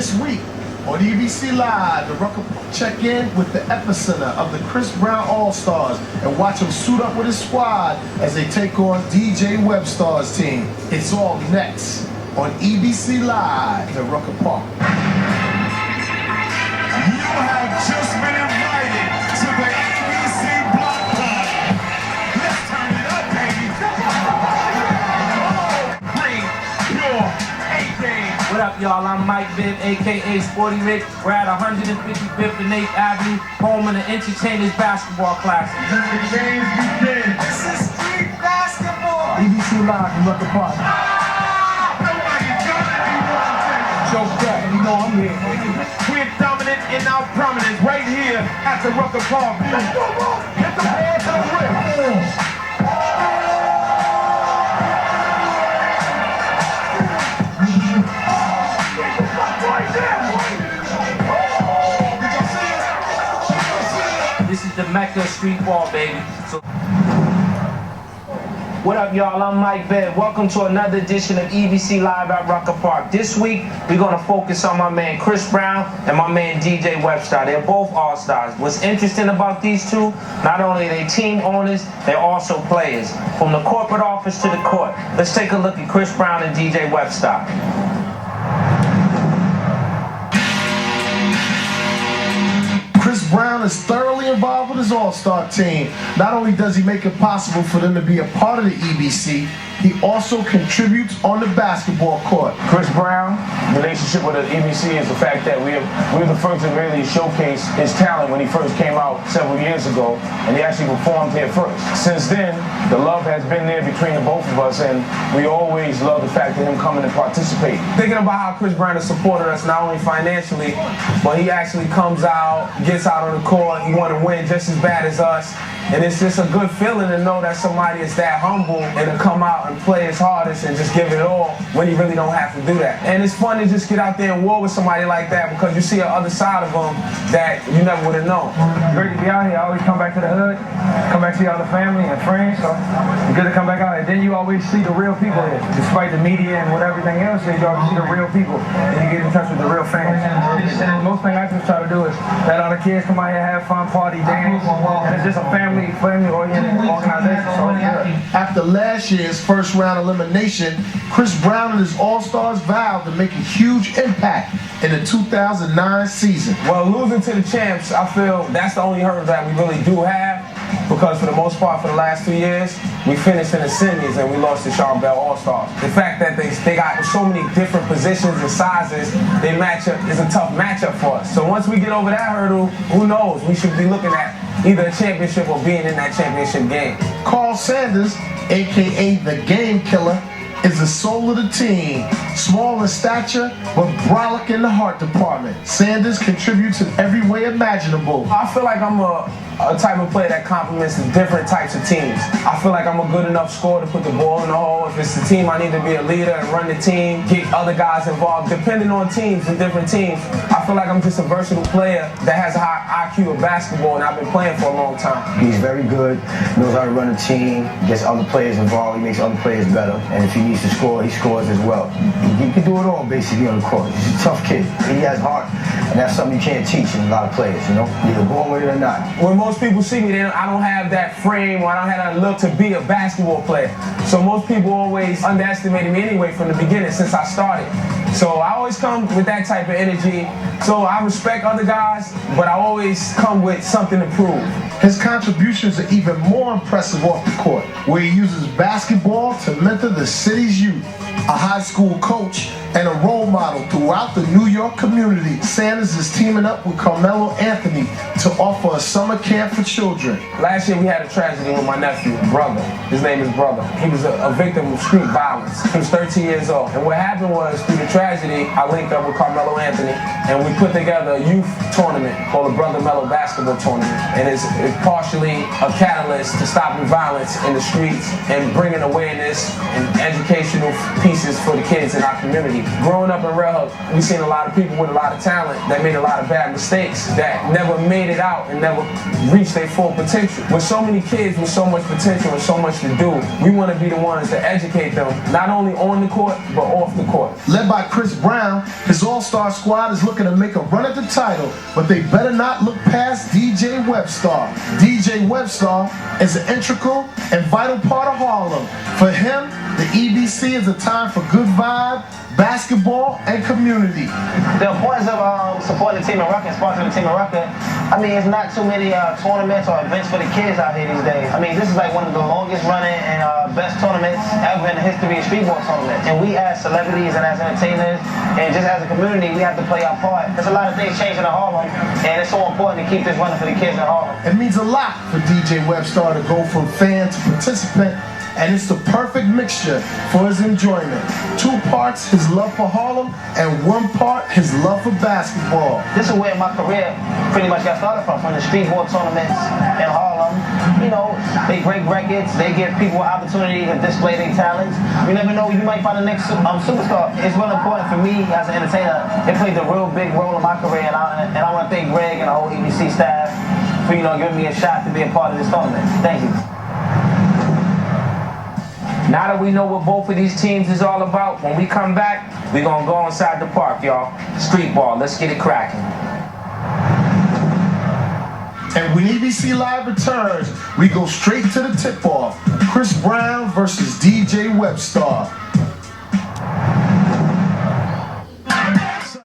This week on EBC Live, the Rucker check in with the epicenter of the Chris Brown All-Stars and watch him suit up with his squad as they take on DJ Webstar's team. It's all next on EBC Live, the Rucker Park. You have just been invited to the EBC Block Party. Let's turn it up, baby. Bring your A-game. What up, y'all? I'm Mike Bibb, a.k.a. Sporty Rick. We're at 155th and 8th Avenue, home of the Entertainers Basketball Classic. The games begin. This is street basketball. EBC Live, the Rucker Park. Nobody got anyone. Joe Crack, you know I'm here. We're dominant in our prominence right here at the Rucker Park. Let's go, bro. Hit the ball to the rim. This is the Mecca of street ball, baby. So what up, y'all? I'm Mike Bibb. Welcome to another edition of EBC Live at Rucker Park. This week, we're going to focus on my man Chris Brown and my man DJ Webstar. They're both all-stars. What's interesting about these two, not only are they team owners, they're also players. From the corporate office to the court. Let's take a look at Chris Brown and DJ Webstar. Chris Brown is thoroughly involved with his All-Star team. Not only does he make it possible for them to be a part of the EBC, he also contributes on the basketball court. Chris Brown, relationship with the EBC is the fact that we were the first to really showcase his talent when he first came out several years ago, and he actually performed here first. Since then, the love has been there between the both of us, and we always love the fact of him coming and participate. Thinking about how Chris Brown has supported us not only financially, but he actually comes out, gets out on the court, he want to win just as bad as us. And it's just a good feeling to know that somebody is that humble and to come out and play his hardest and just give it all when you really don't have to do that. And it's fun to just get out there and war with somebody like that because you see the other side of them that you never would have known. Great to be out here. I always come back to the hood, come back to see all the family and friends, so it's good to come back out here. Then you always see the real people here. Despite the media and what everything else is, you always see the real people and you get in touch with the real fans. And most thing I just try to do is let all the kids come out here, have fun, party, dance, and it's just a family-oriented organization. So After last year's first round elimination, Chris Brown and his All-Stars vowed to make a huge impact in the 2009 season. Well, losing to the champs, I feel that's the only hurdle that we really do have because for the most part for the last 2 years, we finished in the semis and we lost to Sean Bell All-Stars. The fact that they got so many different positions and sizes, they match up is a tough matchup for us. So once we get over that hurdle, who knows? We should be looking at either a championship or being in that championship game. Karl Sanders, a.k.a. the Game Killer, is the soul of the team. Small in stature, but brolic in the heart department. Sanders contributes in every way imaginable. I feel like I'm a type of player that complements the different types of teams. I feel like I'm a good enough scorer to put the ball in the hole. If it's the team, I need to be a leader and run the team, get other guys involved. Depending on teams and different teams, I feel like I'm just a versatile player that has a high IQ of basketball, and I've been playing for a long time. He's very good, knows how to run a team, gets other players involved, he makes other players better, and if he needs to score, he scores as well. He can do it all basically on the court. He's a tough kid. He has heart, and that's something you can't teach in a lot of players, you know? You're born with it or not. When most people see me, I don't have that frame or I don't have that look to be a basketball player. So most people always underestimated me anyway from the beginning since I started. So I always come with that type of energy. So I respect other guys, but I always come with something to prove. His contributions are even more impressive off the court, where he uses basketball to mentor the city's youth. A high school coach and a role model throughout the New York community, Sanders is teaming up with Carmelo Anthony to offer a summer camp for children. Last year we had a tragedy with my nephew, Brother. His name is Brother. He was a victim of street violence. He was 13 years old. And what happened was, through the tragedy, I linked up with Carmelo Anthony and we put together a youth tournament called the Brother Mello Basketball Tournament. And it's partially a catalyst to stopping violence in the streets and bringing awareness and educational pieces for the kids in our community. Growing up in Red Hook, we've seen a lot of people with a lot of talent that made a lot of bad mistakes that never made it out and never reached their full potential. With so many kids with so much potential and so much to do, we want to be the ones to educate them, not only on the court, but off the court. Led by Chris Brown, his all All-Star squad is looking to make a run at the title, but they better not look past DJ Webstar. DJ Webstar is an integral and vital part of Harlem. For him, the EBC is a time for good vibe, basketball, and community. The importance of supporting the team in Rucker and sponsoring the team in Rucker, I mean, it's not too many tournaments or events for the kids out here these days. I mean, this is like one of the longest running and best tournaments ever in the history of streetball tournaments. And we as celebrities and as entertainers and just as a community, we have to play our part. There's a lot of things changing in Harlem, and it's so important to keep this running for the kids in Harlem. It means a lot for DJ Webstar to go from fan to participant, and it's the perfect mixture for his enjoyment. 2 parts his love for Harlem and 1 part his love for basketball. This is where my career pretty much got started from the streetball tournaments in Harlem. You know, they break records, they give people an opportunity to display their talents. You never know, you might find the next superstar. It's really important for me as an entertainer. It played a real big role in my career, and I want to thank Greg and the whole EBC staff for, giving me a shot to be a part of this tournament. Thank you. Now that we know what both of these teams is all about, when we come back, we're going to go inside the park, y'all. Street ball, let's get it cracking. And when EBC Live returns, we go straight to the tip-off. Chris Brown versus DJ Webstar.